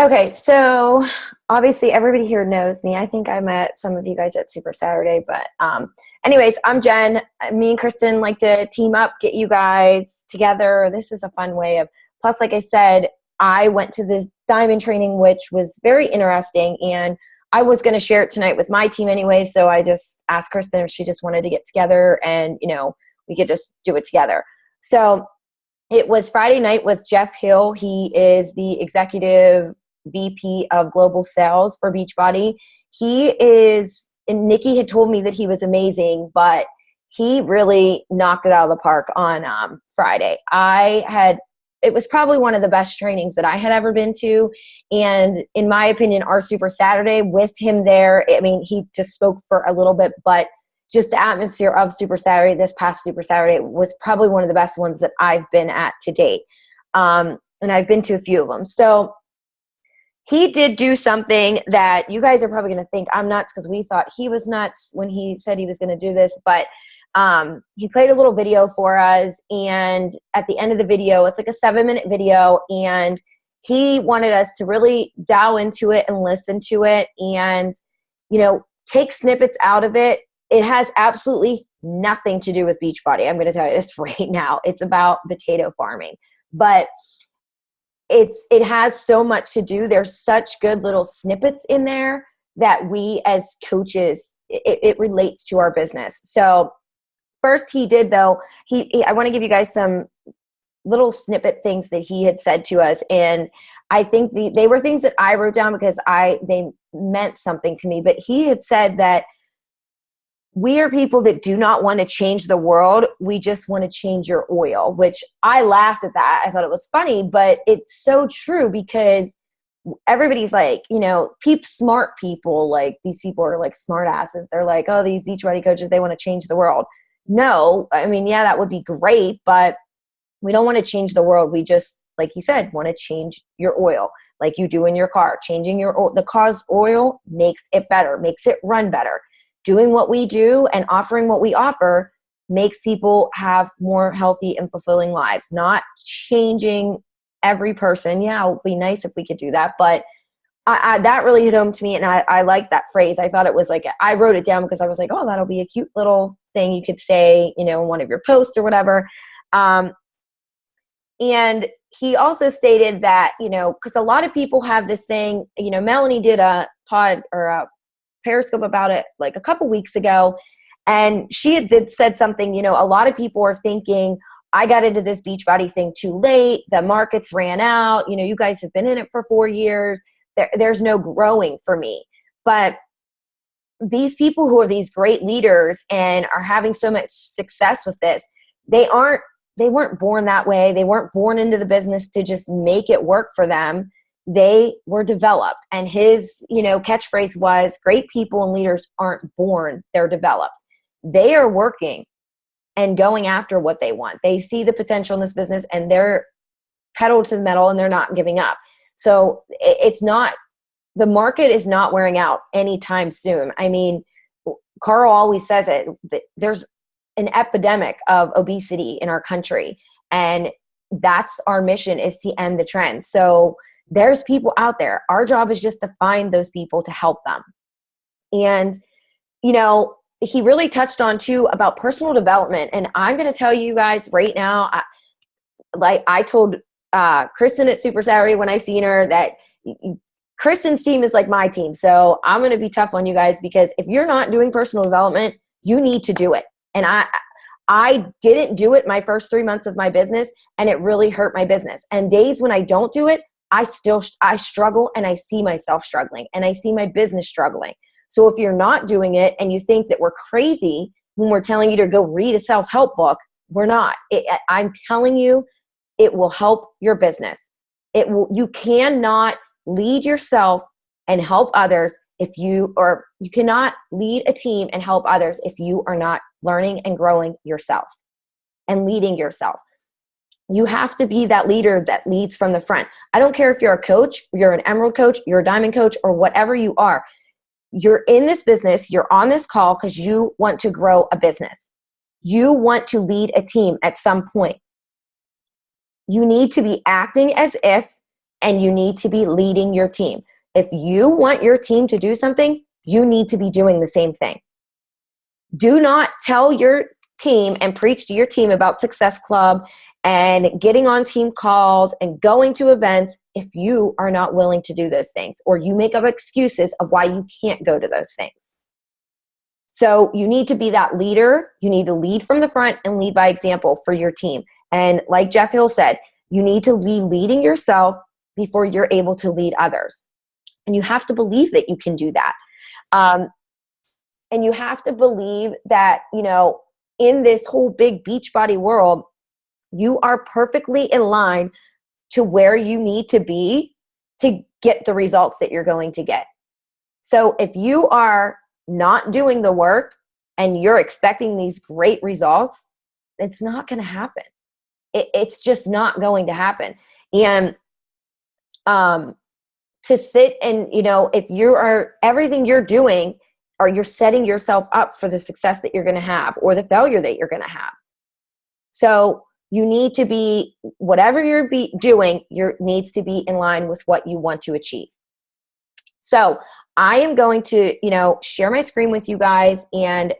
Okay, so obviously everybody here knows me. I think I met some of you guys at Super Saturday, but anyways, I'm Jen. Me and Kristen like to team up, get you guys together. This is a fun way of, plus, like I said, I went to this diamond training, which was very interesting, and I was going to share it tonight with my team anyway, so I just asked Kristen if she just wanted to get together and, we could just do it together. So it was Friday night with Jeff Hill. He is the executive VP of global sales for Beachbody. He is, and Nikki had told me that he was amazing, but he really knocked it out of the park on Friday. It was probably one of the best trainings that I had ever been to. And in my opinion, our Super Saturday with him there, I mean, he just spoke for a little bit, but just the atmosphere of Super Saturday, this past Super Saturday, was probably one of the best ones that I've been at to date. And I've been to a few of them. So he did do something that you guys are probably going to think I'm nuts, because we thought he was nuts when he said he was going to do this. But he played a little video for us. And at the end of the video, it's like a 7-minute video. And he wanted us to really dial into it and listen to it and, take snippets out of it. It has absolutely nothing to do with Beachbody. I'm going to tell you this right now. It's about potato farming. But it has so much to do. There's such good little snippets in there that we as coaches, it relates to our business. So first he did, though, I want to give you guys some little snippet things that he had said to us. And I think they were things that I wrote down because they meant something to me. But he had said that we are people that do not want to change the world. We just want to change your oil, which I laughed at that. I thought it was funny, but it's so true, because everybody's like, smart people, like these people are like smart asses. They're like, oh, these Beachbody coaches, they want to change the world. No, I mean, yeah, that would be great, but we don't want to change the world. We just, like he said, want to change your oil, like you do in your car. Changing your oil, the car's oil makes it better, makes it run better. Doing what we do and offering what we offer makes people have more healthy and fulfilling lives, not changing every person. Yeah, it would be nice if we could do that. But that really hit home to me. And I like that phrase. I thought it was like, I wrote it down because I was like, oh, that'll be a cute little thing you could say, in one of your posts or whatever. And he also stated that, because a lot of people have this thing, Melanie did a pod or a Periscope about it like a couple weeks ago, and she said something, a lot of people are thinking, I got into this Beachbody thing too late, the markets ran out, you guys have been in it for 4 years, there's no growing for me. But these people who are these great leaders and are having so much success with this, they weren't born that way. They weren't born into the business to just make it work for them. They were developed. And his, catchphrase was, great people and leaders aren't born, they're developed. They are working and going after what they want. They see the potential in this business and they're pedal to the metal and they're not giving up. So the market is not wearing out anytime soon. I mean, Carl always says it, there's an epidemic of obesity in our country. And that's our mission, is to end the trend. So there's people out there. Our job is just to find those people to help them. And, he really touched on too about personal development. And I'm going to tell you guys right now, I told Kristen at Super Saturday when I seen her that Kristen's team is like my team. So I'm going to be tough on you guys, because if you're not doing personal development, you need to do it. And I didn't do it my first 3 months of my business, and it really hurt my business. And days when I don't do it, I struggle, and I see myself struggling, and I see my business struggling. So if you're not doing it and you think that we're crazy when we're telling you to go read a self-help book, we're not. I'm telling you, it will help your business. You cannot lead yourself and help others you cannot lead a team and help others if you are not learning and growing yourself and leading yourself. You have to be that leader that leads from the front. I don't care if you're a coach, you're an emerald coach, you're a diamond coach, or whatever you are. You're in this business, you're on this call because you want to grow a business. You want to lead a team at some point. You need to be acting as if and you need to be leading your team. If you want your team to do something, you need to be doing the same thing. Do not tell your team and preach to your team about Success Club and getting on team calls and going to events if you are not willing to do those things, or you make up excuses of why you can't go to those things. So you need to be that leader. You need to lead from the front and lead by example for your team. And like Jeff Hill said, you need to be leading yourself before you're able to lead others. And you have to believe that you can do that. And you have to believe that, you know, in this whole big Beachbody world, you are perfectly in line to where you need to be to get the results that you're going to get. So if you are not doing the work and you're expecting these great results, it's not going to happen. It's just not going to happen. And to sit and, you know, if you are, everything you're doing, or you're setting yourself up for the success that you're going to have or the failure that you're going to have. So you need to be, whatever you're doing, needs to be in line with what you want to achieve. So I am going to, you know, share my screen with you guys and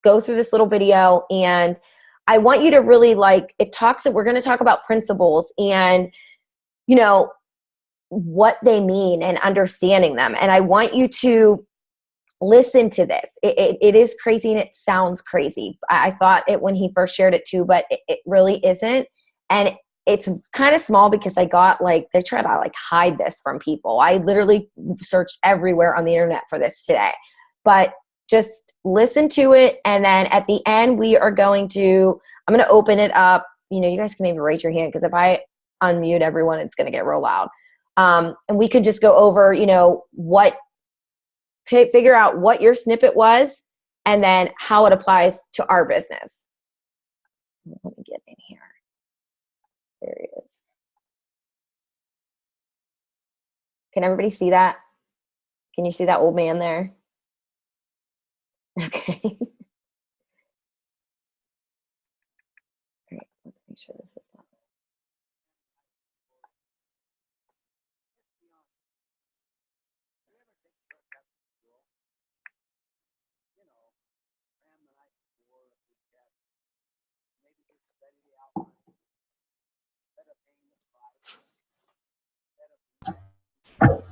go through this little video. And I want you to really we're going to talk about principles and, you know, what they mean and understanding them. And I want you to listen to this. It is crazy and it sounds crazy. I thought it when he first shared it too, but it really isn't. And it's kind of small because I got they try to hide this from people. I literally searched everywhere on the internet for this today. But just listen to it. And then at the end, I'm going to open it up. You know, you guys can maybe raise your hand because if I unmute everyone, it's going to get real loud. And we could just go over, you know, figure out what your snippet was and then how it applies to our business. Let me get in here. There it is. Can everybody see that? Can you see that old man there? Okay. All right, let's make sure this is that.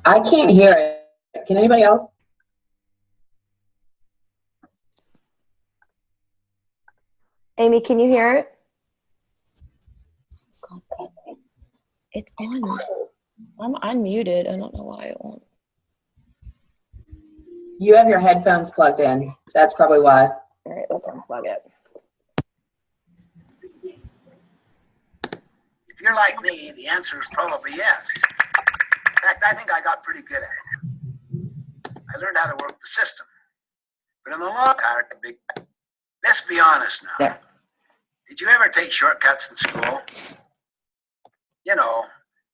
I can't hear it. Can anybody else? Amy, can you hear it? It's on. I'm unmuted. I don't know why it won't. You have your headphones plugged in. That's probably why. All right, let's unplug it. If you're like me, the answer is probably yes. In fact, I think I got pretty good at it. I learned how to work the system. But in the long run, let's be honest now. There. Did you ever take shortcuts in school? You know,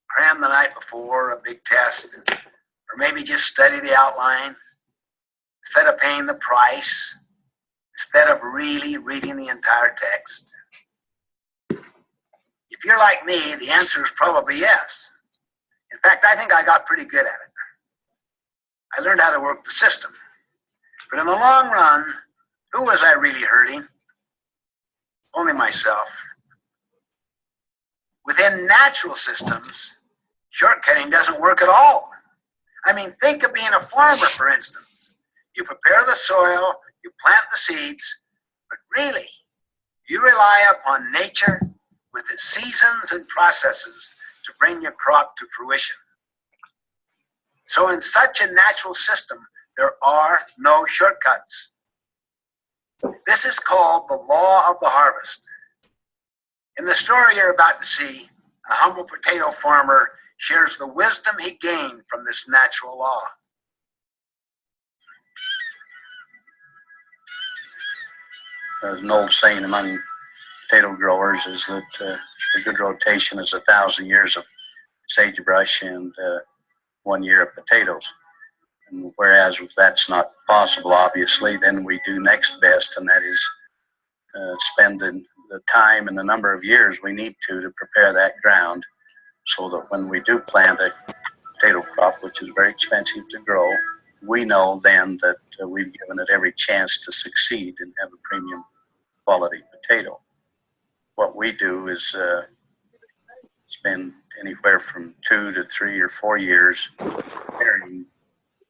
cram the night before a big test, or maybe just study the outline instead of paying the price, instead of really reading the entire text? If you're like me, the answer is probably yes. In fact, I think I got pretty good at it. I learned how to work the system. But in the long run, who was I really hurting? Only myself. Within natural systems, shortcutting doesn't work at all. I mean, think of being a farmer, for instance. You prepare the soil, you plant the seeds, but really, you rely upon nature with its seasons and processes to bring your crop to fruition. So in such a natural system, there are no shortcuts. This is called the law of the harvest. In the story you're about to see, a humble potato farmer shares the wisdom he gained from this natural law. There's an old saying among potato growers is that a good rotation is 1,000 years of sagebrush and 1 year of potatoes. And whereas that's not possible, obviously, then we do next best, and that is spend the time and the number of years we need to prepare that ground so that when we do plant a potato crop, which is very expensive to grow, we know then that we've given it every chance to succeed and have a premium quality potato. What we do is spend anywhere from 2 to 3 or 4 years preparing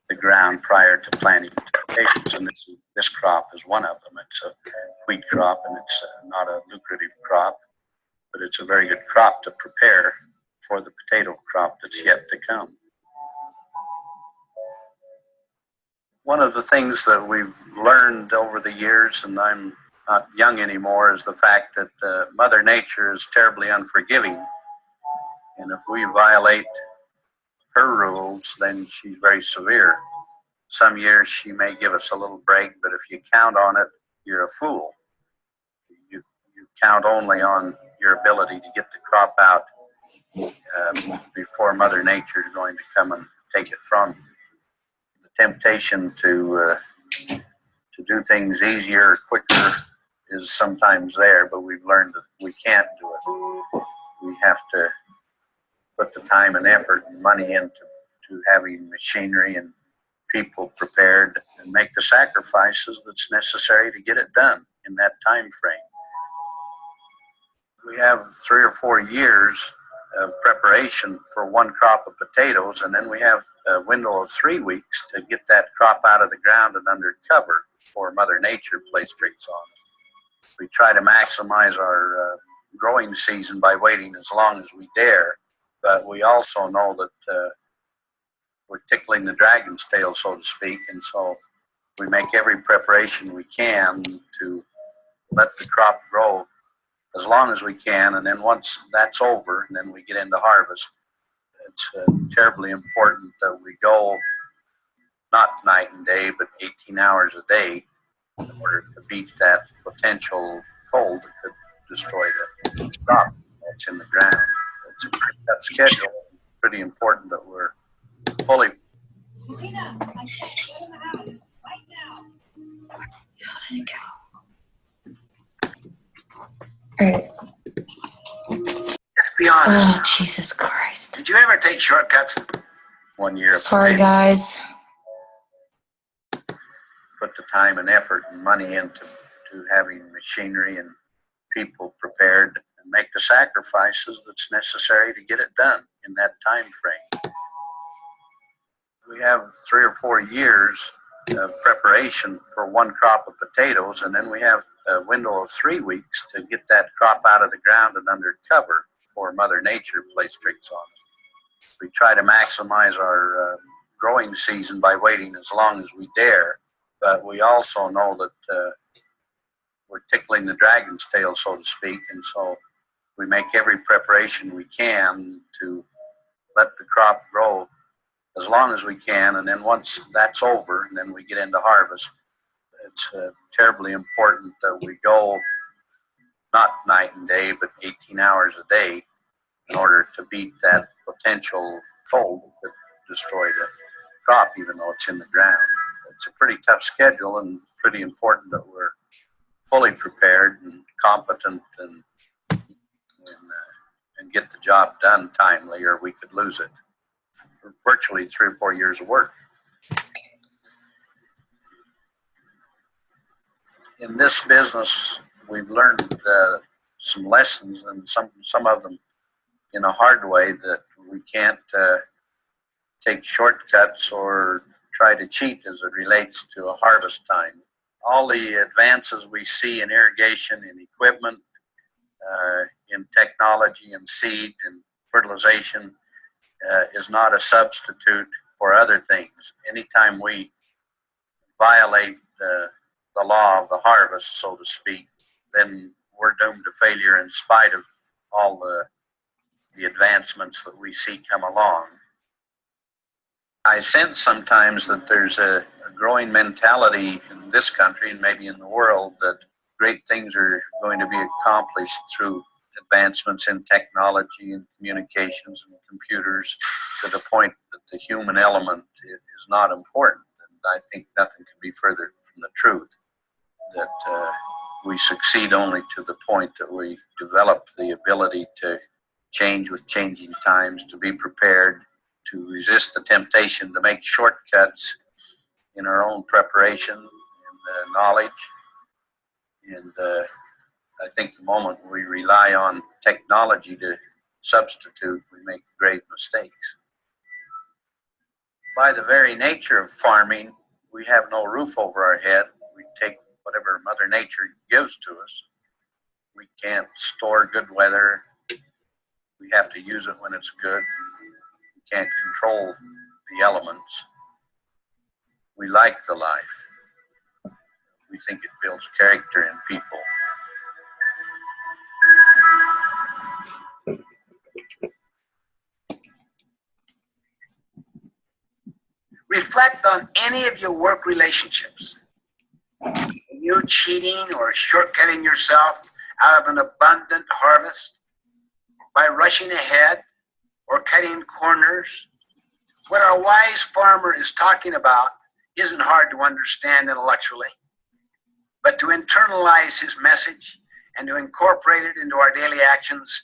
the ground prior to planting potatoes, and this crop is one of them. It's a wheat crop, and it's not a lucrative crop, but it's a very good crop to prepare for the potato crop that's yet to come. One of the things that we've learned over the years, and I'm not young anymore, is the fact that Mother Nature is terribly unforgiving. And if we violate her rules, then she's very severe. Some years she may give us a little break, but if you count on it, you're a fool. You count only on your ability to get the crop out before Mother Nature is going to come and take it from you. The temptation to do things easier, quicker is sometimes there, but we've learned that we can't do it. We have to put the time and effort and money into having machinery and people prepared and make the sacrifices that's necessary to get it done in that time frame. We have 3 or 4 years of preparation for one crop of potatoes, and then we have a window of 3 weeks to get that crop out of the ground and under cover before Mother Nature plays tricks on us. We try to maximize our growing season by waiting as long as we dare, but we also know that we're tickling the dragon's tail, so to speak, and so we make every preparation we can to let the crop grow as long as we can, and then once that's over, and then we get into harvest, it's terribly important that we go not night and day, but 18 hours a day in order to beat that potential cold that could destroy the crop that's in the ground. It's a pretty tough schedule. Pretty important that we're fully. Alright. Let's be honest. Oh, Jesus Christ. Did you ever take shortcuts? 1 year. Sorry, guys. Put the time and effort and money into having machinery and people prepared and make the sacrifices that's necessary to get it done in that time frame. We have 3 or 4 years of preparation for one crop of potatoes, and then we have a window of 3 weeks to get that crop out of the ground and under cover before Mother Nature plays tricks on us. We try to maximize our growing season by waiting as long as we dare, but we also know that we're tickling the dragon's tail, so to speak, and so we make every preparation we can to let the crop grow as long as we can, and then once that's over, and then we get into harvest, it's terribly important that we go not night and day, but 18 hours a day in order to beat that potential cold that could destroy the crop, even though it's in the ground. It's a pretty tough schedule, and pretty important that we're fully prepared and competent and get the job done timely, or we could lose it. Virtually 3 or 4 years of work. In this business, we've learned some lessons, and some of them in a hard way, that we can't take shortcuts or try to cheat as it relates to a harvest time. All the advances we see in irrigation, in equipment, in technology, in seed, and fertilization is not a substitute for other things. Anytime we violate the law of the harvest, so to speak, then we're doomed to failure in spite of all the advancements that we see come along. I sense sometimes that there's a growing mentality in this country and maybe in the world that great things are going to be accomplished through advancements in technology and communications and computers, to the point that the human element is not important. And I think nothing could be further from the truth, that we succeed only to the point that we develop the ability to change with changing times, to be prepared, to resist the temptation to make shortcuts in our own preparation and knowledge. And I think the moment we rely on technology to substitute, we make grave mistakes. By the very nature of farming, we have no roof over our head. We take whatever Mother Nature gives to us. We can't store good weather. We have to use it when it's good. We can't control the elements. We like the life. We think it builds character in people. Reflect on any of your work relationships. You cheating or shortcutting yourself out of an abundant harvest by rushing ahead or cutting corners. What our wise farmer is talking about isn't hard to understand intellectually, but to internalize his message and to incorporate it into our daily actions,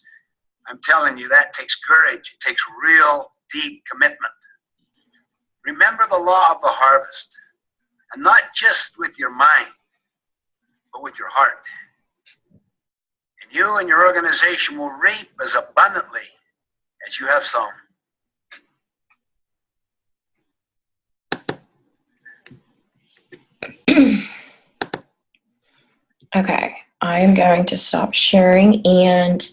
I'm telling you, that takes courage. It takes real deep commitment. Remember the law of the harvest, and not just with your mind, but with your heart. And you and your organization will reap as abundantly as you have sown. Okay, I am going to stop sharing. And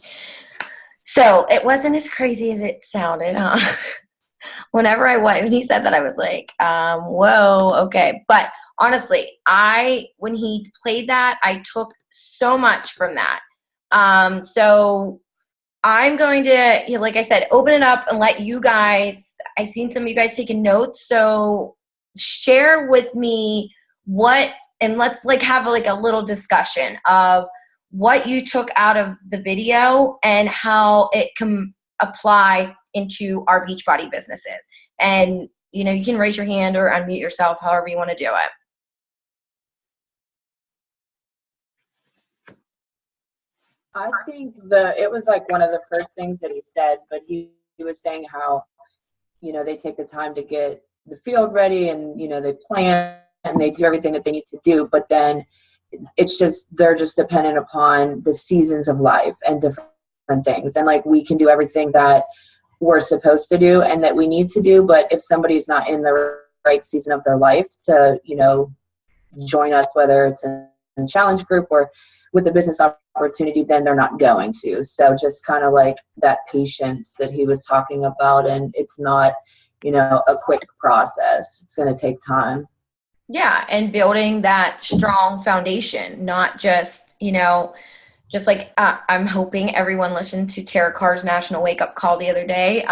so it wasn't as crazy as it sounded, huh? When he said that, I was like, whoa, okay. But honestly, when he played that, I took so much from that. So I'm going to, like I said, open it up and let you guys, I've seen some of you guys taking notes. So share with me and let's have a little discussion of what you took out of the video and how it can apply into our Beachbody businesses. And, you can raise your hand or unmute yourself, however you want to do it. I think it was like one of the first things that he said, but he was saying how, they take the time to get the field ready and, they plan and they do everything that they need to do, but then they're just dependent upon the seasons of life and different things. And we can do everything that we're supposed to do and that we need to do, but if somebody's not in the right season of their life to, join us, whether it's in a challenge group or with a business opportunity, then they're not going to. So just kind of that patience that he was talking about, and it's not, a quick process. It's going to take time. Yeah, and building that strong foundation, not just, I'm hoping everyone listened to Tara Carr's National Wake Up Call the other day.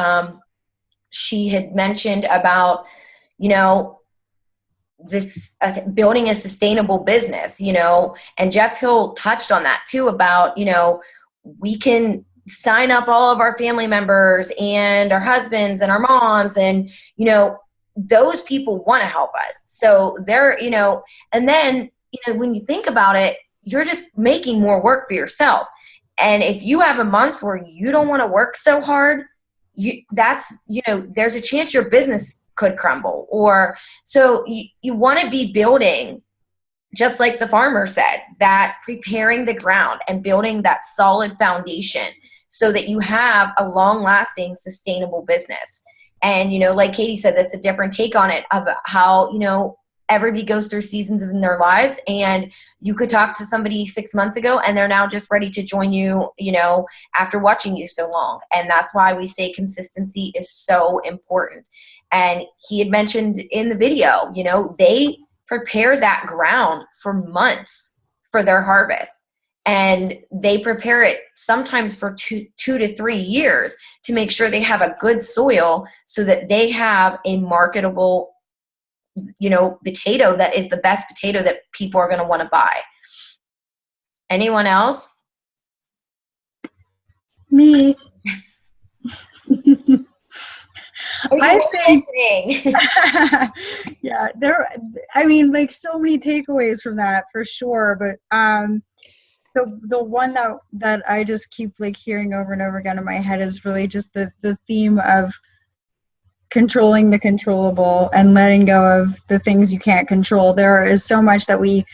She had mentioned about, this building a sustainable business, and Jeff Hill touched on that too about, we can sign up all of our family members and our husbands and our moms and, those people want to help us. So they're, and then, when you think about it, you're just making more work for yourself. And if you have a month where you don't want to work so hard, there's a chance your business could crumble. Or so you want to be building, just like the farmer said, that preparing the ground and building that solid foundation so that you have a long-lasting, sustainable business. And, like Katie said, that's a different take on it of how, everybody goes through seasons in their lives, and you could talk to somebody 6 months ago and they're now just ready to join you, after watching you so long. And that's why we say consistency is so important. And he had mentioned in the video, they prepare that ground for months for their harvest. And they prepare it sometimes for two to 3 years to make sure they have a good soil so that they have a marketable, potato that is the best potato that people are going to want to buy. Anyone else? Me. I think, yeah, so many takeaways from that for sure. But the one that I just keep like hearing over and over again in my head is really just the theme of controlling the controllable and letting go of the things you can't control. There is so much that we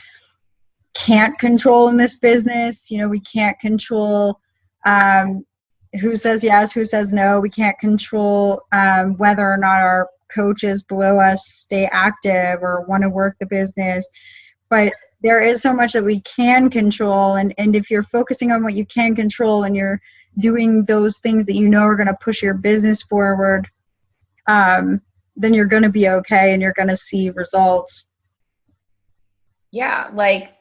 can't control in this business. You know, we can't control who says yes, who says no. We can't control whether or not our coaches below us stay active or want to work the business. But there is so much that we can control. And if you're focusing on what you can control and you're doing those things that you know are going to push your business forward, then you're going to be okay and you're going to see results. Yeah, like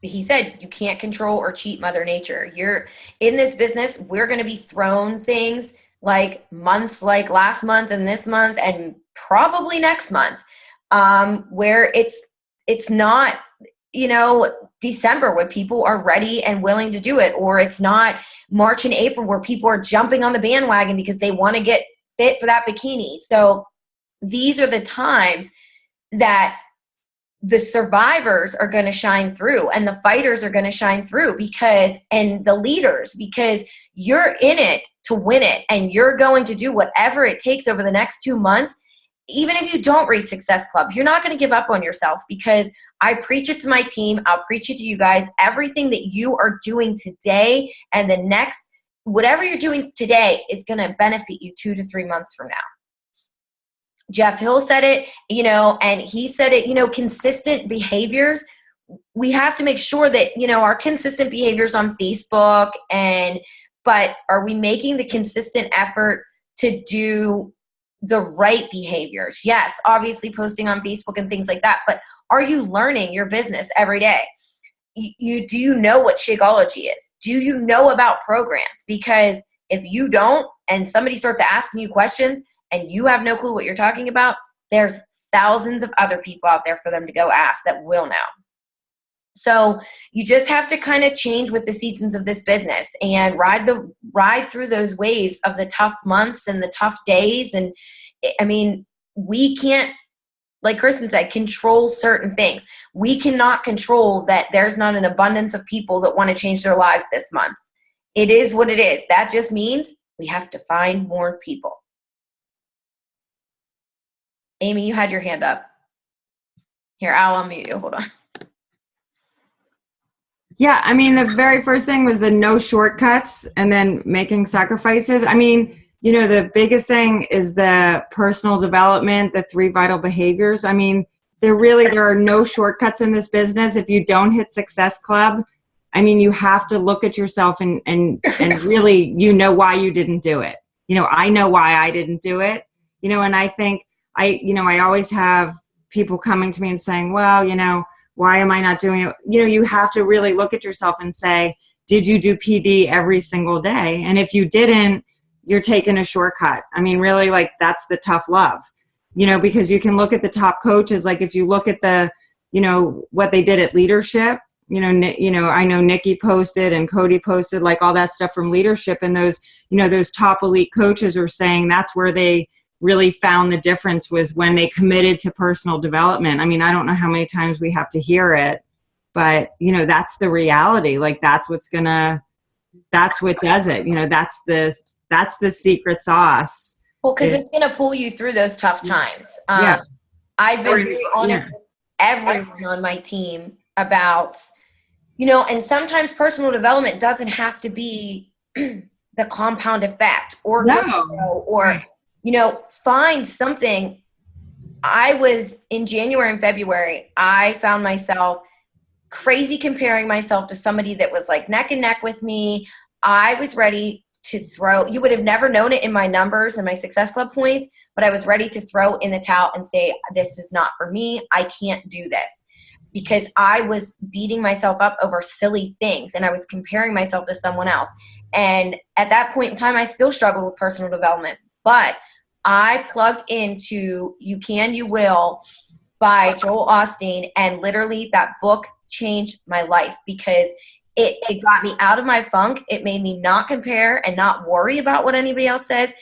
he said, you can't control or cheat Mother Nature. You're in this business, we're going to be thrown things like months like last month and this month and probably next month, where it's not, you know, December where people are ready and willing to do it, or it's not March and April where people are jumping on the bandwagon because they want to get fit for that bikini. So these are the times that the survivors are going to shine through and the fighters are going to shine through and the leaders, because you're in it to win it and you're going to do whatever it takes over the next 2 months. Even if you don't reach Success Club, you're not going to give up on yourself, because I preach it to my team. I'll preach it to you guys. Everything that you are doing today and the next, whatever you're doing today is going to benefit you 2 to 3 months from now. Jeff Hill said it, you know, and he said it, you know, consistent behaviors. We have to make sure that, you know, our consistent behaviors on Facebook but are we making the consistent effort to do the right behaviors? Yes, obviously posting on Facebook and things like that, but are you learning your business every day? Do you know what Shakeology is? Do you know about programs? Because if you don't and somebody starts asking you questions and you have no clue what you're talking about, there's thousands of other people out there for them to go ask that will know. So you just have to kind of change with the seasons of this business and ride through those waves of the tough months and the tough days. And I mean, we can't, like Kristen said, control certain things. We cannot control that there's not an abundance of people that want to change their lives this month. It is what it is. That just means we have to find more people. Amy, you had your hand up. Here, I'll unmute you. Hold on. Yeah, I mean, the very first thing was the no shortcuts and then making sacrifices. I mean, you know, the biggest thing is the personal development, the 3 vital behaviors. I mean, there are no shortcuts in this business. If you don't hit Success Club, I mean, you have to look at yourself and really, you know, why you didn't do it. You know, I know why I didn't do it, you know, and I think I always have people coming to me and saying, well, you know, why am I not doing it? You know, you have to really look at yourself and say, did you do PD every single day? And if you didn't, you're taking a shortcut. I mean, really, like, that's the tough love, you know, because you can look at the top coaches. Like if you look at the, you know, what they did at leadership, you know, I know Nikki posted and Cody posted like all that stuff from leadership, and those, you know, those top elite coaches are saying that's where they really found the difference, was when they committed to personal development. I mean, I don't know how many times we have to hear it, but you know, that's the reality. Like that's what does it. You know, that's the secret sauce. Well, because it's going to pull you through those tough times. Yeah. I've been very honest with everyone on my team about, you know, and sometimes personal development doesn't have to be the compound effect or you know, find something. I was in January and February, I found myself crazy comparing myself to somebody that was like neck and neck with me. I was ready to throw, you would have never known it in my numbers and my Success Club points, but I was ready to throw in the towel and say, this is not for me. I can't do this, because I was beating myself up over silly things and I was comparing myself to someone else. And at that point in time, I still struggled with personal development, but I plugged into You Can, You Will by Joel Osteen, and literally that book changed my life, because it got me out of my funk. It made me not compare and not worry about what anybody else says.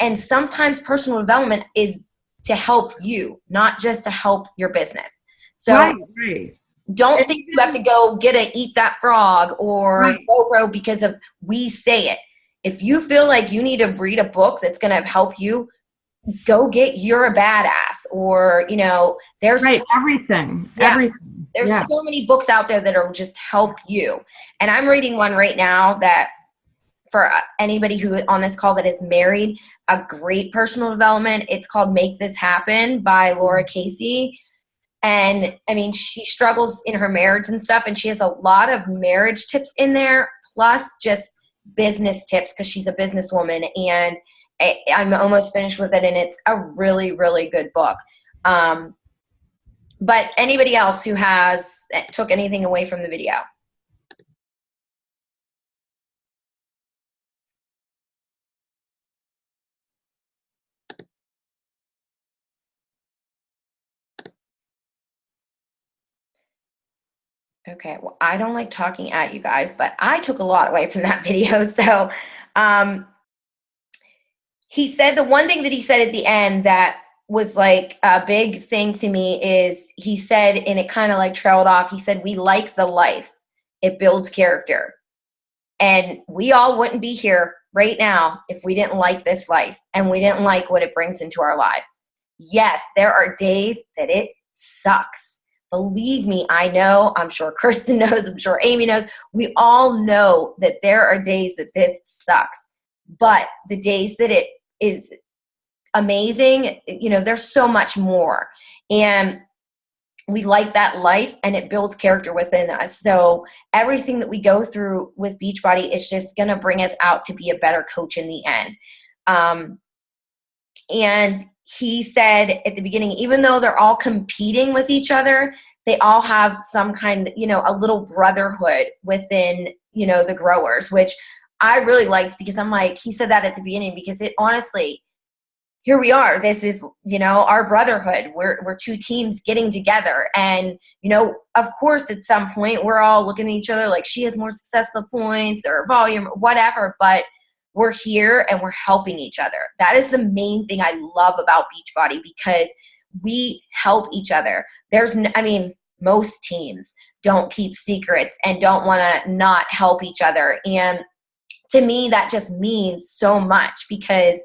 And sometimes personal development is to help you, not just to help your business. So right. don't think you have to go get a Eat That Frog or GoPro because of we say it. If you feel like you need to read a book that's going to help you, go get You're a Badass, or, you know, there's everything. There's so many books out there that are just help you. And I'm reading one right now that, for anybody who on this call that is married, a great personal development. It's called Make This Happen by Laura Casey. And I mean, she struggles in her marriage and stuff, and she has a lot of marriage tips in there, plus just business tips, because she's a businesswoman. And I'm almost finished with it, and it's a really, really good book. But anybody else who took anything away from the video? Okay, well, I don't like talking at you guys, but I took a lot away from that video. So he said, the one thing that he said at the end that was like a big thing to me is, he said, and it kind of like trailed off, he said, we like the life. It builds character. And we all wouldn't be here right now if we didn't like this life and we didn't like what it brings into our lives. Yes, there are days that it sucks. Believe me, I know, I'm sure Kristen knows, I'm sure Amy knows. We all know that there are days that this sucks. But the days that it is amazing, you know, there's so much more. And we like that life, and it builds character within us. So everything that we go through with Beachbody is just going to bring us out to be a better coach in the end. And he said at the beginning, even though they're all competing with each other, they all have some kind, you know, a little brotherhood within, you know, the growers, which I really liked, because I'm like, he said that at the beginning, because it honestly, here we are. This is, you know, our brotherhood. We're two teams getting together. And, you know, of course, at some point, we're all looking at each other like, she has more successful points or volume, or whatever, but we're here and we're helping each other. That is the main thing I love about Beachbody, because we help each other. Most teams don't keep secrets and don't want to not help each other. And to me, that just means so much, because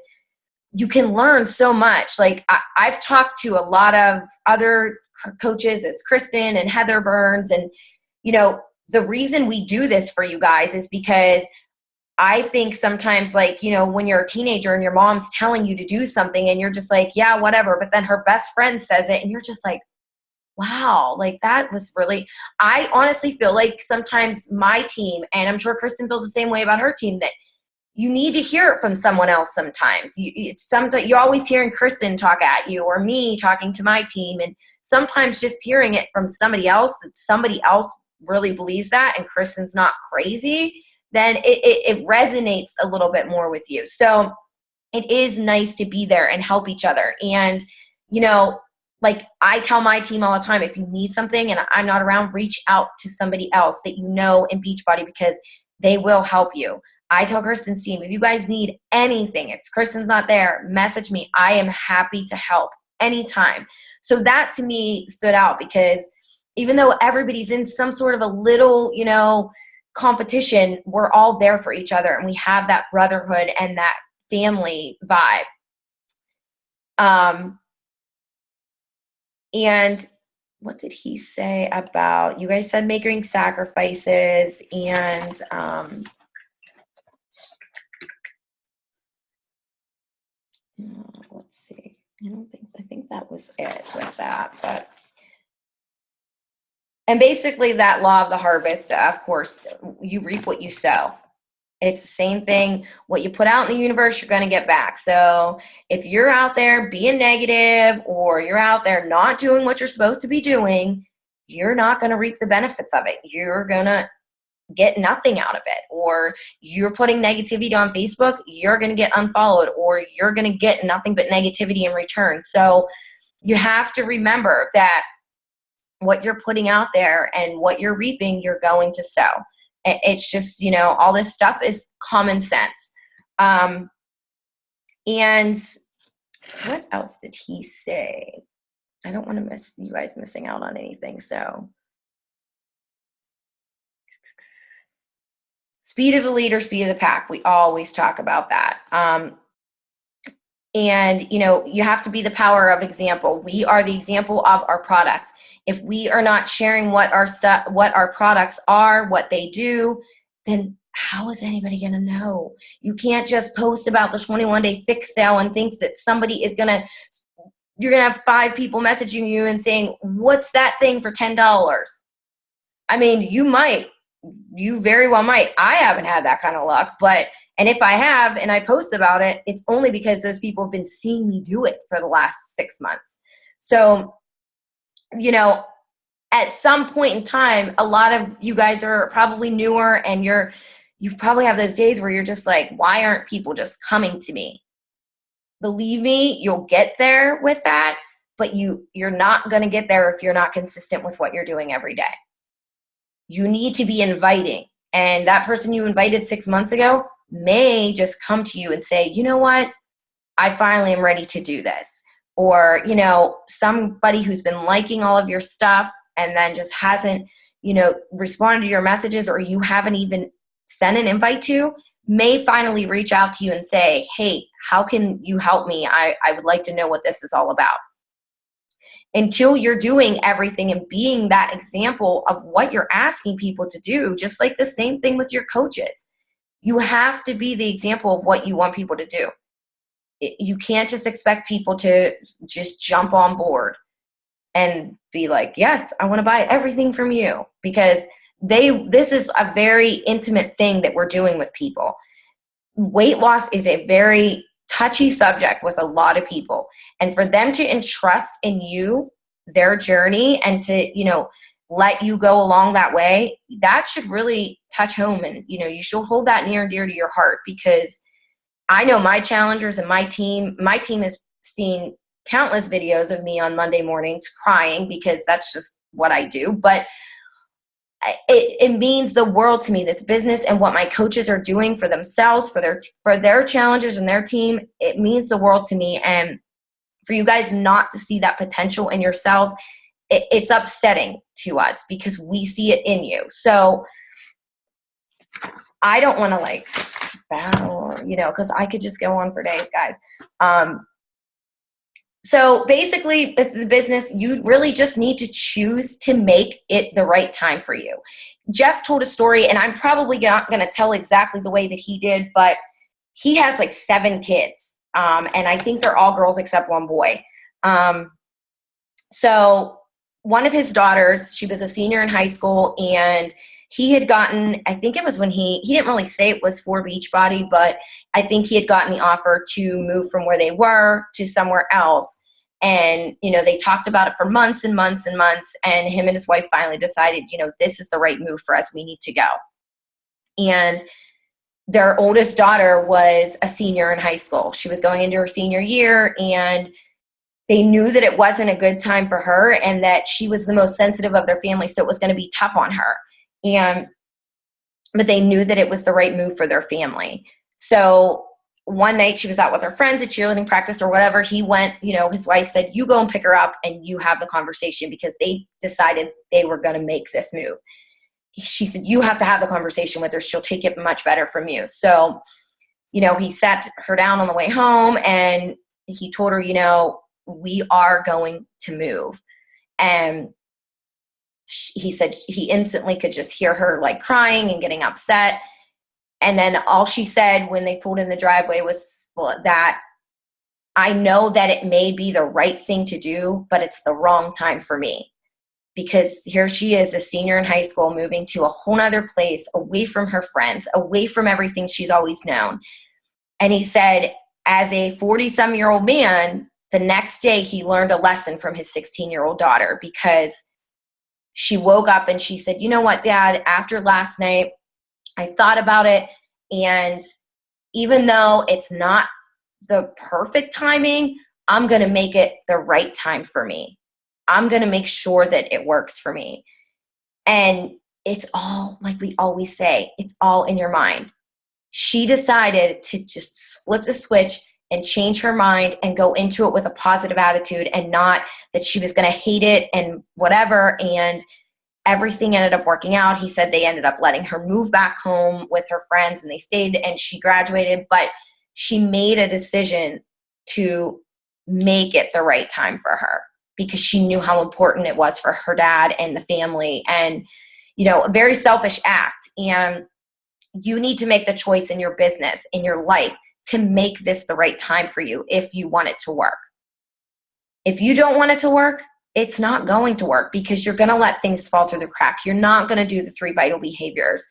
you can learn so much. Like I've talked to a lot of other coaches, as Kristen and Heather Burns. And, you know, the reason we do this for you guys is because I think sometimes, like, you know, when you're a teenager and your mom's telling you to do something and you're just like, yeah, whatever. But then her best friend says it and you're just like, wow, like that was really, I honestly feel like sometimes my team, and I'm sure Kristen feels the same way about her team, that you need to hear it from someone else sometimes. It's something you're always hearing Kristen talk at you, or me talking to my team. And sometimes just hearing it from somebody else, that somebody else really believes that and Kristen's not crazy, then it resonates a little bit more with you. So it is nice to be there and help each other. And, you know, like I tell my team all the time, if you need something and I'm not around, reach out to somebody else that you know in Beachbody, because they will help you. I tell Kristen's team, if you guys need anything, if Kristen's not there, message me. I am happy to help anytime. So that to me stood out, because even though everybody's in some sort of a little, you know, competition, we're all there for each other, and we have that brotherhood and that family vibe. And what did he say about, you guys said making sacrifices, and let's see. I think that was it with that. But and basically that law of the harvest, of course, you reap what you sow. It's the same thing. What you put out in the universe, you're going to get back. So if you're out there being negative, or you're out there not doing what you're supposed to be doing, you're not going to reap the benefits of it. You're going to get nothing out of it. Or you're putting negativity on Facebook, you're going to get unfollowed, or you're going to get nothing but negativity in return. So you have to remember that what you're putting out there and what you're reaping, you're going to sow. It's just, you know, all this stuff is common sense. And what else did he say? I don't want to miss you guys missing out on anything. So speed of the leader, speed of the pack. We always talk about that. And, you know, you have to be the power of example. We are the example of our products. If we are not sharing what our products are, what they do, then how is anybody going to know? You can't just post about the 21-day fix sale and think that somebody is going to, you're going to have 5 people messaging you and saying, what's that thing for $10? I mean, you very well might. I haven't had that kind of luck, and if I have and I post about it, it's only because those people have been seeing me do it for the last 6 months. So, you know, at some point in time, a lot of you guys are probably newer, and you probably have those days where you're just like, why aren't people just coming to me? Believe me, you'll get there with that, but you're not going to get there if you're not consistent with what you're doing every day. You need to be inviting. And that person you invited 6 months ago may just come to you and say, you know what? I finally am ready to do this. Or, you know, somebody who's been liking all of your stuff and then just hasn't, you know, responded to your messages, or you haven't even sent an invite to, may finally reach out to you and say, hey, how can you help me? I would like to know what this is all about. Until you're doing everything and being that example of what you're asking people to do, just like the same thing with your coaches. You have to be the example of what you want people to do. You can't just expect people to just jump on board and be like, yes, I want to buy everything from you, because this is a very intimate thing that we're doing with people. Weight loss is a very touchy subject with a lot of people, and for them to entrust in you their journey and to, you know, let you go along that way, that should really touch home. And, you know, you should hold that near and dear to your heart, because I know my challengers and my team has seen countless videos of me on Monday mornings crying, because that's just what I do. But it means the world to me, this business and what my coaches are doing for themselves, for their challengers and their team. It means the world to me. And for you guys not to see that potential in yourselves, it's upsetting to us, because we see it in you. So I don't want to like battle, you know, because I could just go on for days, guys. So basically, with the business, you really just need to choose to make it the right time for you. Jeff told a story, and I'm probably not going to tell exactly the way that he did, but he has like 7 kids. And I think they're all girls except one boy. So one of his daughters, she was a senior in high school, and he had gotten, I think it was when he didn't really say it was for Beachbody, but I think he had gotten the offer to move from where they were to somewhere else. And, you know, they talked about it for months and months and months, and him and his wife finally decided, you know, this is the right move for us. We need to go. And their oldest daughter was a senior in high school. She was going into her senior year, and they knew that it wasn't a good time for her, and that she was the most sensitive of their family, so it was going to be tough on her. But they knew that it was the right move for their family. So one night she was out with her friends at cheerleading practice or whatever. He went, you know, his wife said, you go and pick her up and you have the conversation, because they decided they were going to make this move. She said, you have to have the conversation with her. She'll take it much better from you. So, you know, he sat her down on the way home, and he told her, you know, we are going to move. And he said he instantly could just hear her like crying and getting upset. And then all she said when they pulled in the driveway was that, I know that it may be the right thing to do, but it's the wrong time for me. Because here she is, a senior in high school, moving to a whole nother place, away from her friends, away from everything she's always known. And he said, as a 40-some-year-old man, the next day he learned a lesson from his 16-year-old daughter, because she woke up and she said, you know what, Dad, after last night, I thought about it, and even though it's not the perfect timing, I'm going to make it the right time for me. I'm going to make sure that it works for me. And it's all, like we always say, it's all in your mind. She decided to just flip the switch and change her mind and go into it with a positive attitude, and not that she was going to hate it and whatever. And everything ended up working out. He said they ended up letting her move back home with her friends, and they stayed, and she graduated, but she made a decision to make it the right time for her because she knew how important it was for her dad and the family, and, you know, a very selfish act. And you need to make the choice in your business, in your life, to make this the right time for you if you want it to work. If you don't want it to work, it's not going to work because you're going to let things fall through the crack. You're not going to do the 3 vital behaviors.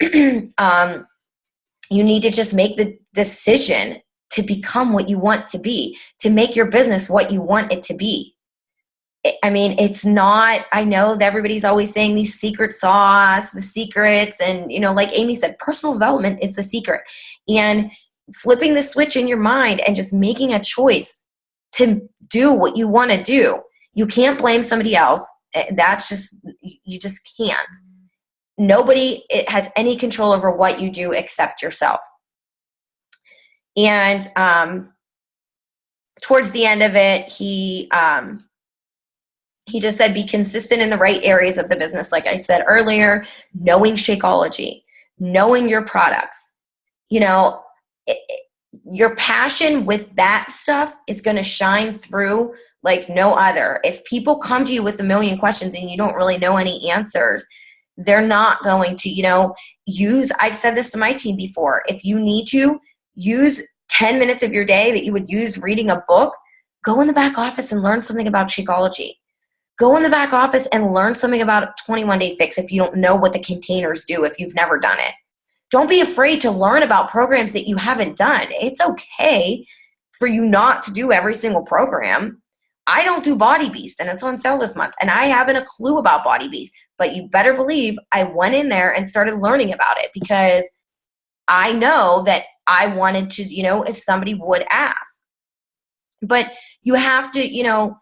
You need to just make the decision to become what you want to be, to make your business what you want it to be. I mean, it's not, I know that everybody's always saying these secret sauce, the secrets, and, you know, like Amy said, personal development is the secret. And flipping the switch in your mind and just making a choice to do what you want to do. You can't blame somebody else. That's just, you just can't. Nobody has any control over what you do except yourself. And towards the end of it, he just said, be consistent in the right areas of the business. Like I said earlier, knowing Shakeology, knowing your products, you know, your passion with that stuff is going to shine through like no other. If people come to you with a million questions and you don't really know any answers, they're not going to, you know, I've said this to my team before, if you need to use 10 minutes of your day that you would use reading a book, go in the back office and learn something about Shakeology. Go in the back office and learn something about a 21-day fix if you don't know what the containers do, if you've never done it. Don't be afraid to learn about programs that you haven't done. It's okay for you not to do every single program. I don't do Body Beast, and it's on sale this month, and I haven't a clue about Body Beast, but you better believe I went in there and started learning about it because I know that I wanted to, you know, if somebody would ask. But you have to, you know,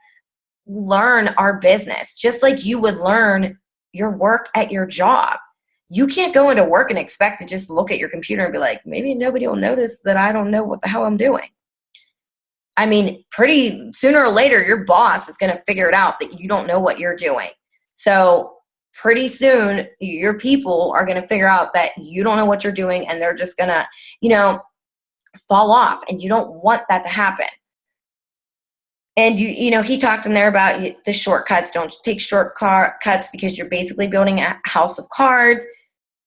learn our business just like you would learn your work at your job. You can't go into work and expect to just look at your computer and be like, maybe nobody will notice that I don't know what the hell I'm doing. I mean, pretty sooner or later, your boss is going to figure it out that you don't know what you're doing. So pretty soon, your people are going to figure out that you don't know what you're doing, and they're just going to, you know, fall off. And you don't want that to happen. And you know, he talked in there about the shortcuts. Don't take shortcuts because you're basically building a house of cards.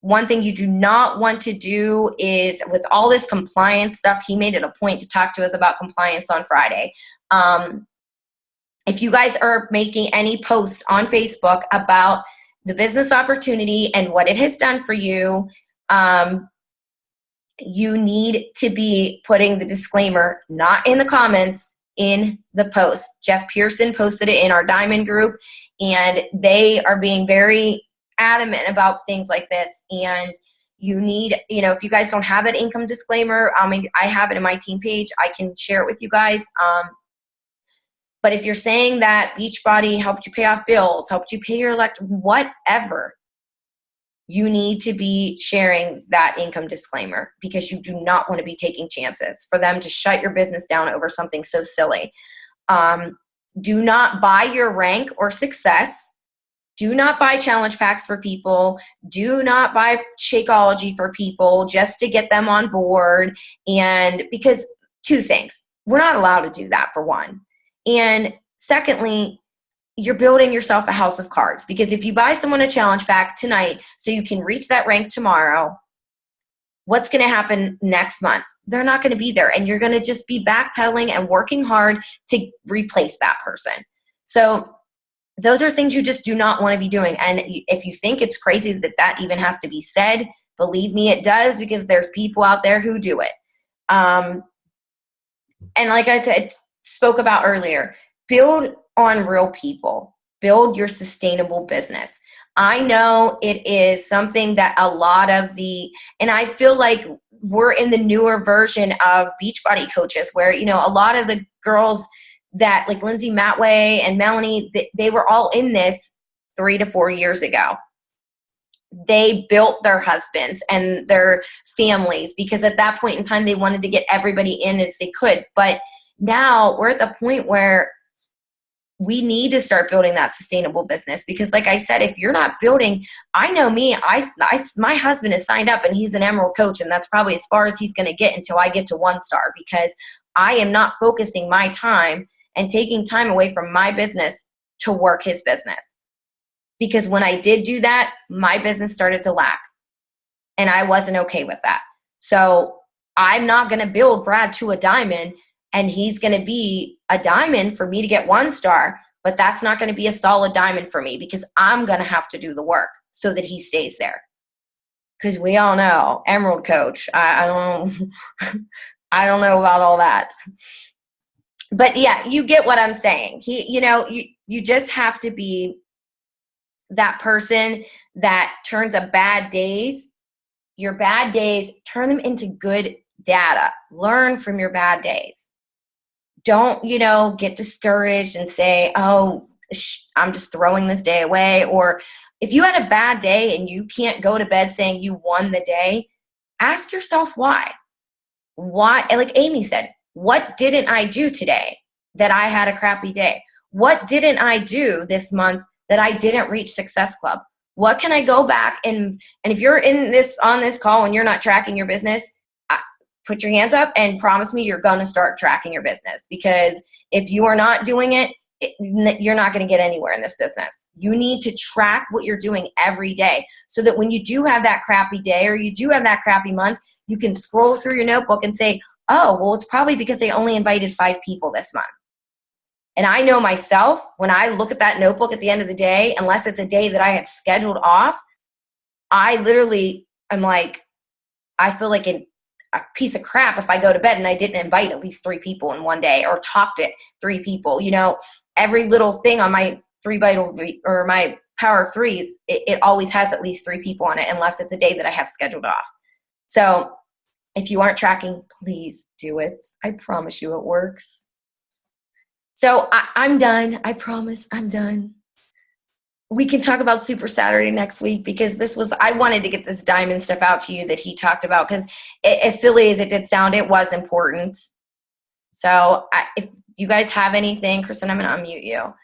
One thing you do not want to do is, with all this compliance stuff, he made it a point to talk to us about compliance on Friday. If you guys are making any post on Facebook about the business opportunity and what it has done for you, you need to be putting the disclaimer, not in the comments, in the post. Jeff Pearson posted it in our Diamond group, and they are being very adamant about things like this. And you need, you know, if you guys don't have that income disclaimer, I have it in my team page. I can share it with you guys. But if you're saying that Beachbody helped you pay off bills, helped you pay your electric, whatever, you need to be sharing that income disclaimer because you do not want to be taking chances for them to shut your business down over something so silly. Do not buy your rank or success. Do not buy challenge packs for people. Do not buy Shakeology for people just to get them on board. And because 2 things, we're not allowed to do that, for one. And secondly, you're building yourself a house of cards, because if you buy someone a challenge pack tonight so you can reach that rank tomorrow, what's going to happen next month? They're not going to be there, and you're going to just be backpedaling and working hard to replace that person. So those are things you just do not want to be doing. And if you think it's crazy that that even has to be said, believe me, it does, because there's people out there who do it. And like I spoke about earlier, build on real people. Build your sustainable business. I know it is something that a lot of and I feel like we're in the newer version of Beachbody coaches where, you know, a lot of the girls that, like Lindsay Matway and Melanie, they were all in this 3 to 4 years ago. They built their husbands and their families because at that point in time, they wanted to get everybody in as they could. But now we're at the point where we need to start building that sustainable business, because like I said, if you're not building, I know me, my husband is signed up and he's an Emerald coach, and that's probably as far as he's going to get until I get to 1-star, because I am not focusing my time and taking time away from my business to work his business. Because when I did do that, my business started to lack, and I wasn't okay with that. So I'm not going to build Brad to a diamond, and he's going to be a diamond for me to get 1-star, but that's not going to be a solid diamond for me, because I'm going to have to do the work so that he stays there. Because we all know, Emerald coach, I don't know about all that. But yeah, you get what I'm saying. You just have to be that person that turns your bad days, turn them into good data. Learn from your bad days. Don't, get discouraged and say, oh, I'm just throwing this day away. Or if you had a bad day and you can't go to bed saying you won the day, ask yourself why. Why, like Amy said, what didn't I do today that I had a crappy day? What didn't I do this month that I didn't reach Success Club? What can I go back and if you're on this call and you're not tracking your business, put your hands up and promise me you're going to start tracking your business. Because if you are not doing it, you're not going to get anywhere in this business. You need to track what you're doing every day, so that when you do have that crappy day or you do have that crappy month, you can scroll through your notebook and say, oh, well, it's probably because I only invited 5 people this month. And I know myself, when I look at that notebook at the end of the day, unless it's a day that I had scheduled off, I literally am like, I feel like a piece of crap if I go to bed and I didn't invite at least 3 people in one day or talk to 3 people. Every little thing on my 3 vital or my power of 3s, it always has at least 3 people on it, unless it's a day that I have scheduled off. So if you aren't tracking, please do it. I promise you it works. So I'm done. I promise I'm done. We can talk about Super Saturday next week, because I wanted to get this diamond stuff out to you that he talked about, because as silly as it did sound, it was important. So if you guys have anything, Kristen, I'm going to unmute you.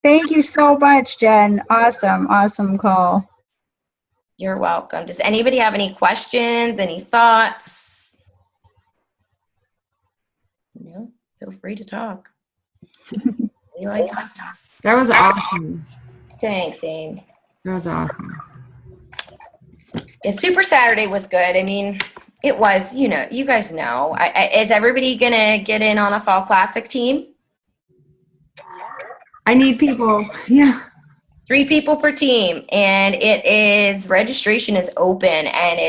Thank you so much, Jen. Awesome call. You're welcome. Does anybody have any questions, any thoughts? No, feel free to talk. We like talk. That was awesome. Thanks, Aim. That was awesome. Yeah, Super Saturday was good. I mean, it was, you guys know. Is everybody going to get in on a Fall Classic team? I need people. Yeah. 3 people per team. And registration is open, and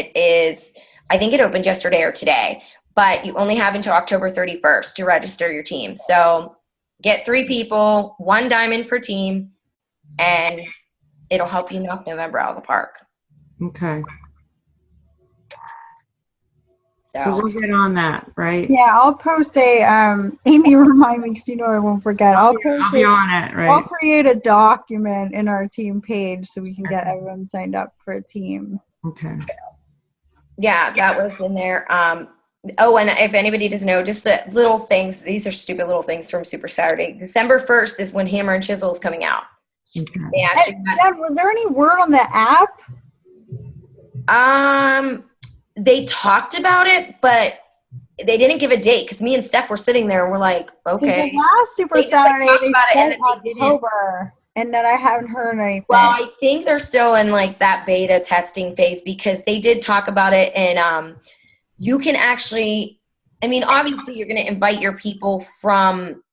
I think it opened yesterday or today, but you only have until October 31st to register your team. So get 3 people, 1 diamond per team, and it'll help you knock November out of the park. Okay. So we'll get on that, right? Yeah, I'll post Amy, remind me, because I won't forget. I'll be on it, right? I'll create a document in our team page so we can get everyone signed up for a team. Okay. Yeah, that was in there. And if anybody doesn't know, just the little things, these are stupid little things from Super Saturday. December 1st is when Hammer and Chisel is coming out. Okay. Was there any word on the app? They talked about it, but they didn't give a date, because me and Steph were sitting there and we're like, okay. The last Super Saturday, they said October, and then I haven't heard anything. Well, I think they're still in like that beta testing phase, because they did talk about it, and you can actually, obviously you're going to invite your people from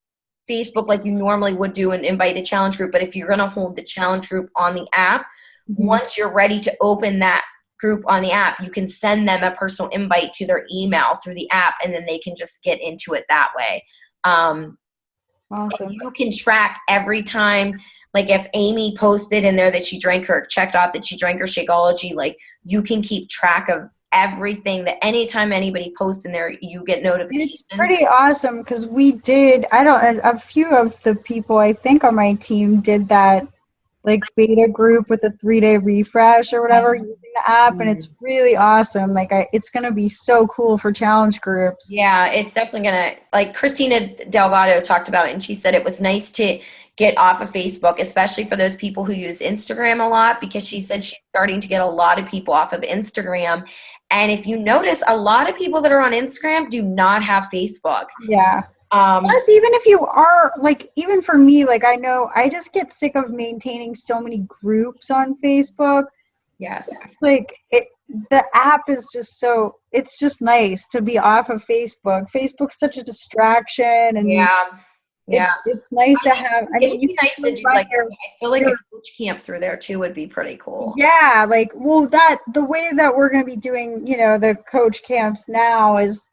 Facebook like you normally would do and invite a challenge group. But if you're going to hold the challenge group on the app, once you're ready to open that group on the app, you can send them a personal invite to their email through the app, and then they can just get into it that way. Awesome. You can track every time, like if Amy posted in there that she checked off that she drank her Shakeology, like you can keep track of everything, that anytime anybody posts in there, you get notifications. It's pretty awesome, because we did, a few of the people I think on my team did that like beta group with a 3-day refresh or whatever using the app, and it's really awesome. Like it's gonna be so cool for challenge groups. Yeah, it's definitely gonna, like Christina Delgado talked about it, and she said it was nice to get off of Facebook, especially for those people who use Instagram a lot, because she said she's starting to get a lot of people off of Instagram. And if you notice, a lot of people that are on Instagram do not have Facebook. Yeah. Plus, even if you are, like, even for me, like, I know I just get sick of maintaining so many groups on Facebook. Yes. It's like, the app is just so, it's just nice to be off of Facebook. Facebook's such a distraction. And it's nice to have, I mean, it'd be nice to do, like, I feel like a coach camp through there too would be pretty cool. Yeah, like, well, the way that we're going to be doing, the coach camps now is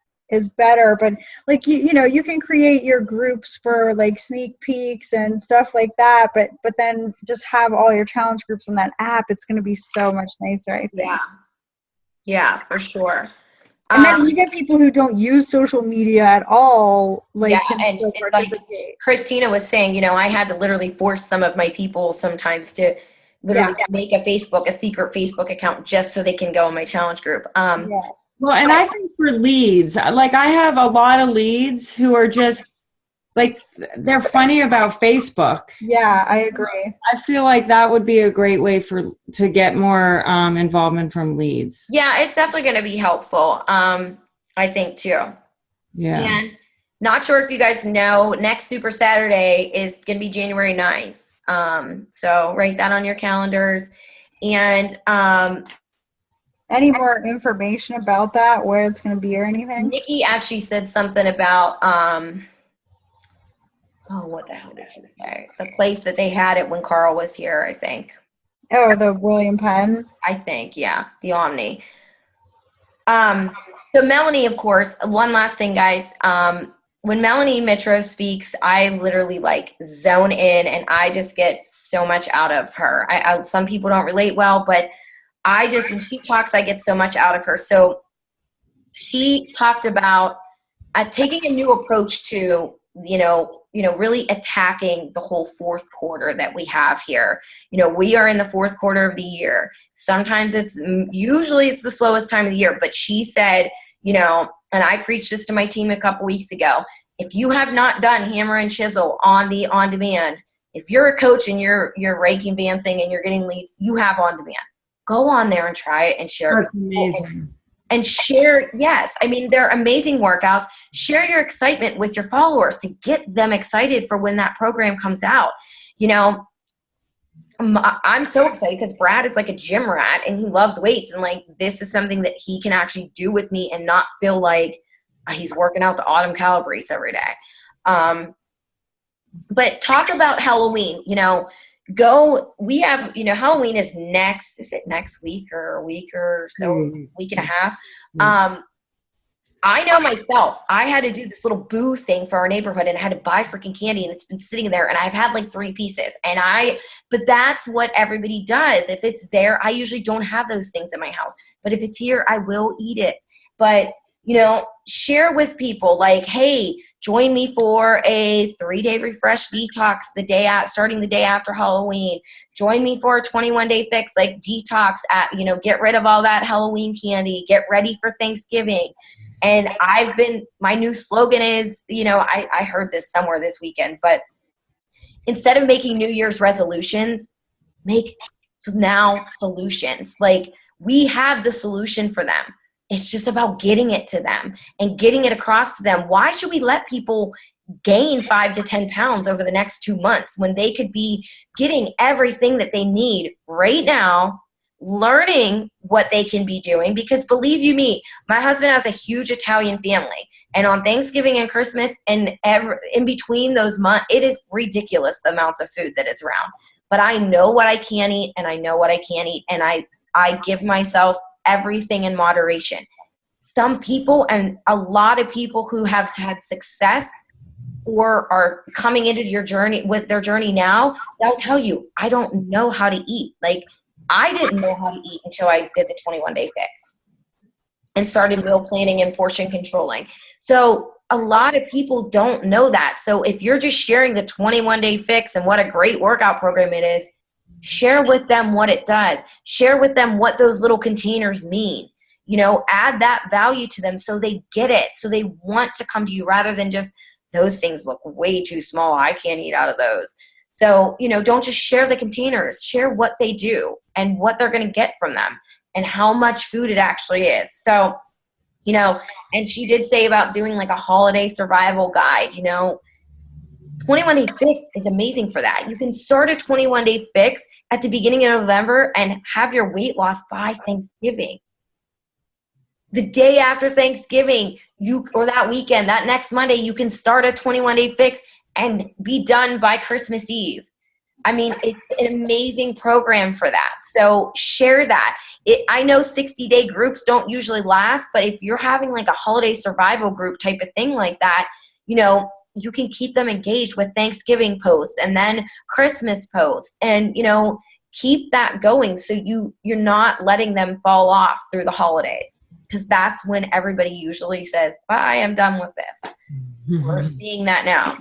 better, but like you can create your groups for like sneak peeks and stuff like that, but then just have all your challenge groups on that app. It's going to be so much nicer, I think. Yeah, for sure. And then you get people who don't use social media at all, like, and like Christina was saying, I had to literally force some of my people sometimes to literally make a secret Facebook account just so they can go in my challenge group. Well, and I think for leads, like I have a lot of leads who are just like, they're funny about Facebook. Yeah, I agree. I feel like that would be a great way to get more involvement from leads. Yeah, it's definitely going to be helpful. I think too. Yeah. And not sure if you guys know, next Super Saturday is going to be January 9th. So write that on your calendars. And any more information about that, where it's going to be or anything? Nikki actually said something about, what the hell did she say? The place that they had it when Carl was here, I think. Oh, the William Penn? I think, yeah, the Omni. So Melanie, of course, one last thing, guys. When Melanie Mitro speaks, I literally like zone in, and I just get so much out of her. Some people don't relate well, but when she talks, I get so much out of her. So she talked about taking a new approach to, really attacking the whole fourth quarter that we have here. We are in the fourth quarter of the year. Sometimes usually it's the slowest time of the year, but she said, and I preached this to my team a couple weeks ago, if you have not done hammer and chisel on the on-demand, if you're a coach and you're ranking advancing and you're getting leads, you have on-demand. Go on there and try it and share. That's amazing. And share, yes. I mean, they're amazing workouts. Share your excitement with your followers to get them excited for when that program comes out. I'm so excited because Brad is like a gym rat and he loves weights. And like, this is something that he can actually do with me and not feel like he's working out the Autumn Calabrese every day. But talk about Halloween, we have, Halloween is next week or a week or so, week and a half. I know myself, I had to do this little boo thing for our neighborhood and I had to buy freaking candy and it's been sitting there and I've had like 3 pieces but that's what everybody does. If it's there, I usually don't have those things in my house, but if it's here, I will eat it. But, share with people like, hey, join me for a 3-day refresh detox starting the day after Halloween. Join me for a 21-day fix, like detox get rid of all that Halloween candy, get ready for Thanksgiving. And my new slogan is, I heard this somewhere this weekend, but instead of making New Year's resolutions, make now solutions. Like, we have the solution for them. It's just about getting it to them and getting it across to them. Why should we let people gain 5 to 10 pounds over the next 2 months when they could be getting everything that they need right now, learning what they can be doing? Because believe you me, my husband has a huge Italian family, and on Thanksgiving and Christmas and in between those months, it is ridiculous the amounts of food that is around. But I know what I can eat and I know what I can't eat, and I give myself everything in moderation. Some people, and a lot of people who have had success or are coming into your journey with their journey now, they'll tell you, I don't know how to eat. Like, I didn't know how to eat until I did the 21-day fix and started meal planning and portion controlling. So a lot of people don't know that. So if you're just sharing the 21-day fix and what a great workout program it is, Share with them what it does. Share with them what those little containers mean. You know, add that value to them so they get it, so they want to come to you rather than just, those things look way too small, I can't eat out of those. So, you know, don't just share the containers. Share what they do and what they're going to get from them and how much food it actually is. So, you know, and she did say about doing like a holiday survival guide. You know, 21-day fix is amazing for that. You can start a 21-day fix at the beginning of November and have your weight loss by Thanksgiving. The day after Thanksgiving, or that weekend, that next Monday, you can start a 21-day fix and be done by Christmas Eve. I mean, it's an amazing program for that. So share that. I know 60-day groups don't usually last, but if you're having like a holiday survival group type of thing like that, you know, you can keep them engaged with Thanksgiving posts and then Christmas posts, and, you know, keep that going so you're not letting them fall off through the holidays, because that's when everybody usually says, bye, I'm done with this. We're seeing that now.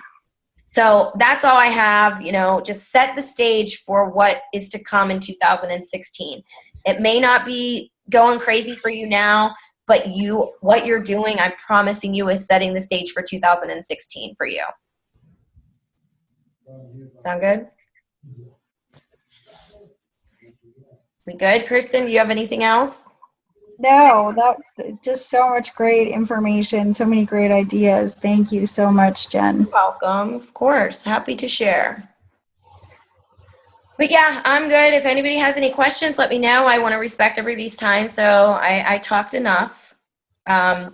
So that's all I have. You know, just set the stage for what is to come in 2016. It may not be going crazy for you now, but what you're doing, I'm promising you, is setting the stage for 2016 for you. Sound good? We good, Kristen? Do you have anything else? No, that just so much great information, so many great ideas. Thank you so much, Jen. You're welcome. Of course. Happy to share. But yeah, I'm good. If anybody has any questions, let me know. I want to respect everybody's time, so I talked enough. If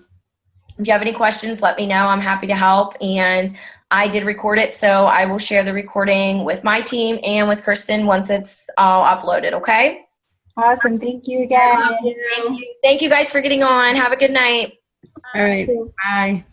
you have any questions, let me know. I'm happy to help. And I did record it, so I will share the recording with my team and with Kristen once it's all uploaded, okay? Awesome. Thank you again. Thank you guys for getting on. Have a good night. All right. Bye.